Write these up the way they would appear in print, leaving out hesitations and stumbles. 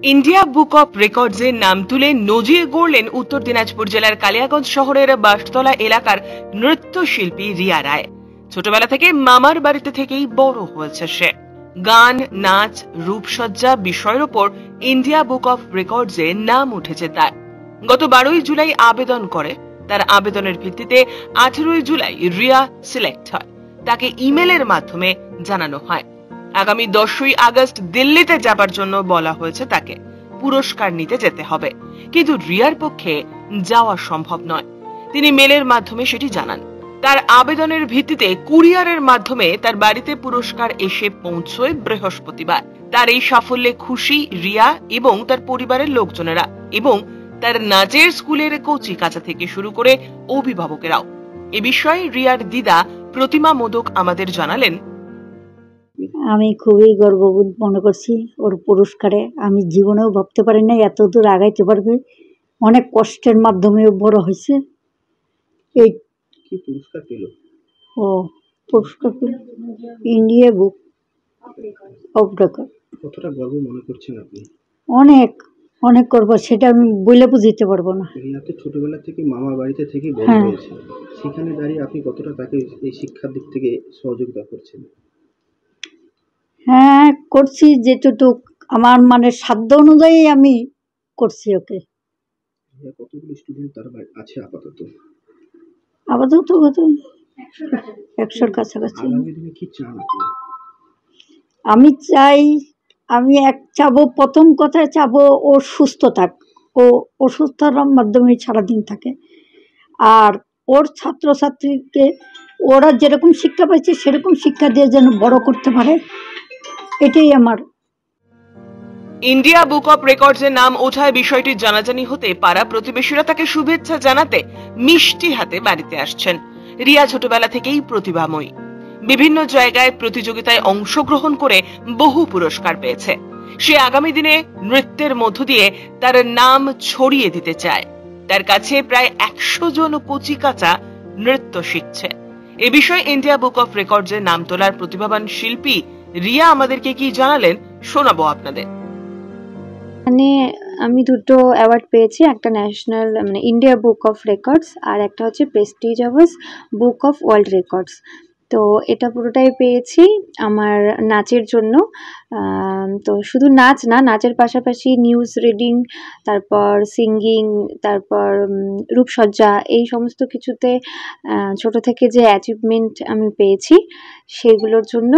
India book of রেকর্ডসে নাম তুলে নজির গড়লেন উত্তর দিনাজপুর জেলার কালিয়াগঞ্জ শহরের বাঁশতলা এলাকার নৃত্যশিল্পী রিয়া রায়। ছোটবেলা থেকে মামার বাড়িতে থেকেই বড় হয়েছে সে। গান, নাচ, রূপসজ্জা বিষয়ের উপর ইন্ডিয়া বুক অফ রেকর্ডসে নাম উঠেছে তার। গত 12ই জুলাই আবেদন করে। তার আবেদনের ভিত্তিতে 18ই জুলাই রিয়া সিলেক্ট হয়। তাকে ইমেলের মাধ্যমে জানানো হয় আগামী 10ই আগস্ট দিল্লিতে যাবার জন্য বলা হয়েছে তাকে। পুরস্কার নিতে যেতে হবে, কিন্তু রিয়ার পক্ষে যাওয়া সম্ভব নয়। তিনি মেলের মাধ্যমে সেটি জানান। তার আবেদনের ভিত্তিতে কুরিয়ারের মাধ্যমে তার বাড়িতে পুরস্কার এসে পৌঁছয় বৃহস্পতিবার। তার এই সাফল্যে খুশি রিয়া এবং তার পরিবারের লোকজনেরা এবং তার নাচের স্কুলের কচি কাঁচা থেকে শুরু করে অভিভাবকেরাও। এ বিষয়ে রিয়ার দিদা প্রতিমা মোদক আমাদের জানালেন, আমি খুবই গর্ববোধ মনে করছি ওর পুরস্কারে। আমি জীবনেও ভাবতে পারি না এত দূর আগাইতে পারবে। অনেক কষ্টের মাধ্যমে বড় হয়েছে। এই কি পুরস্কার পেল? ও পুরস্কার পেল ইন্ডিয়া বুক অফ রেকর্ড। কতটা গর্ব মনে করছেন আপনি? অনেক অনেক গর্ব, সেটা আমি বলে বুঝতে পারবো না। রিয়া তো ছোটবেলা থেকে মামার বাড়িতে থেকে বড় হয়েছে, সেখানে দাঁড়িয়ে আপনি কতটা তাকে এই শিক্ষার দিক থেকে সহযোগিতা করছেন? হ্যাঁ, করছি যেটুক আমার সাধ্য অনুযায়ী আমি করছি ওকে। কতগুলো স্টুডেন্ট তার আছে আপাতত? আপাতত 100-র কাছাকাছি। আগামী দিনে কি চান আপনি? আমি চাই, আমি চাবো, প্রথম কথায় চাবো ও সুস্থ থাক, ও অসুস্থতার মাধ্যমে সারাদিন থাকে। আর ওর ছাত্রছাত্রীকে ওরা যেরকম শিক্ষা পাচ্ছে সেরকম শিক্ষা দিয়ে যেন বড় করতে পারে, এটাই আমার। ইন্ডিয়া বুক অফ রেকর্ডস এর নাম ওঠায় বিষয়টি জানাজানি হতে পাড়া প্রতিবেশীরা তাকে শুভেচ্ছা জানাতে মিষ্টি হাতে বাড়িতে আসছেন। রিয়া ছোটবেলা থেকেই প্রতিভাময়ী। বিভিন্ন জায়গায় প্রতিযোগিতায় অংশগ্রহণ করে বহু পুরস্কার পেয়েছে। সে আগামী দিনে নৃত্যের মধ্য দিয়ে তার নাম ছড়িয়ে দিতে চায়। তার কাছে প্রায় 100 জন কচি কাঁচা নৃত্য শিখছে। এ বিষয়ে ইন্ডিয়া বুক অফ রেকর্ডস এর নাম তোলার প্রতিভাবান শিল্পী রিয়া আমাদেরকে কি জানালেন শোনাবো আপনাদের। আমি দুটো অ্যাওয়ার্ড পেয়েছি, একটা national India book of records আর একটা হচ্ছে prestige awards book of world records. তো এটা পুরোটাই পেয়েছি আমার নাচের জন্য। তো শুধু নাচ না, নাচের পাশাপাশি নিউজ রিডিং, তারপর সিঙ্গিং, তারপর রূপসজ্জা, এই সমস্ত কিছুতে ছোট থেকে যে অ্যাচিভমেন্ট আমি পেয়েছি সেগুলোর জন্য।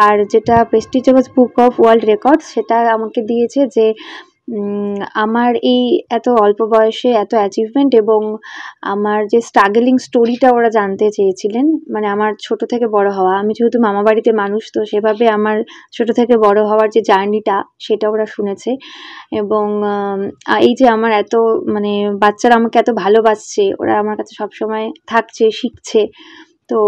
আর যেটা Prestige awards book of world records, সেটা আমাকে দিয়েছে যে আমার এই এত অল্প বয়সে এত অ্যাচিভমেন্ট এবং আমার যে স্ট্রাগলিং স্টোরিটা ওরা জানতে চেয়েছিলেন, আমার ছোট থেকে বড় হওয়া। আমি যেহেতু মামা বাড়িতে মানুষ, তো সেভাবে আমার ছোট থেকে বড় হওয়ার যে জার্নিটা সেটা ওরা শুনেছে। এবং এই যে আমার এত বাচ্চারা আমাকে এত ভালোবাসছে, ওরা আমার কাছে সবসময় থাকছে, শিখছে, তো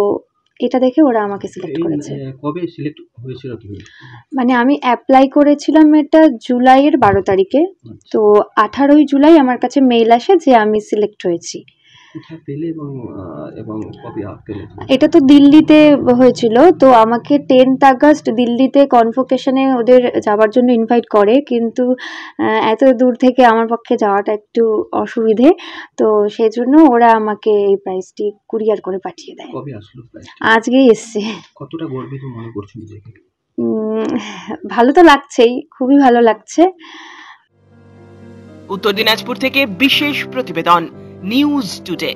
এটা দেখে ওরা আমাকে সিলেক্ট করেছে। কবে সিলেক্ট হয়েছিল তুমি? আমি অ্যাপ্লাই করেছিলাম এটা জুলাইয়ের 12 তারিখে। তো 18ই জুলাই আমার কাছে মেইল আসে যে আমি সিলেক্ট হয়েছি। এটা তো দিল্লিতে হয়েছিল। তো আমাকে 10th আগস্ট দিল্লিতে কনভোকেশনে ওদের যাওয়ার জন্য ইনভাইট করে, কিন্তু এত দূর থেকে আমার পক্ষে যাওয়াটা একটু অসুবিধে। তো সেই জন্য ওরা আমাকে এই প্রাইজটি কুরিয়ার করে পাঠিয়ে দেয়। কবে আসলো প্রাইজ? আজকেই এসছে। কতটা গর্বিত মনে করছো নিজেকে? ভালো তো লাগছেই, খুবই ভালো লাগছে। উত্তর দিনাজপুর থেকে বিশেষ প্রতিবেদন, নিউজ টুডে।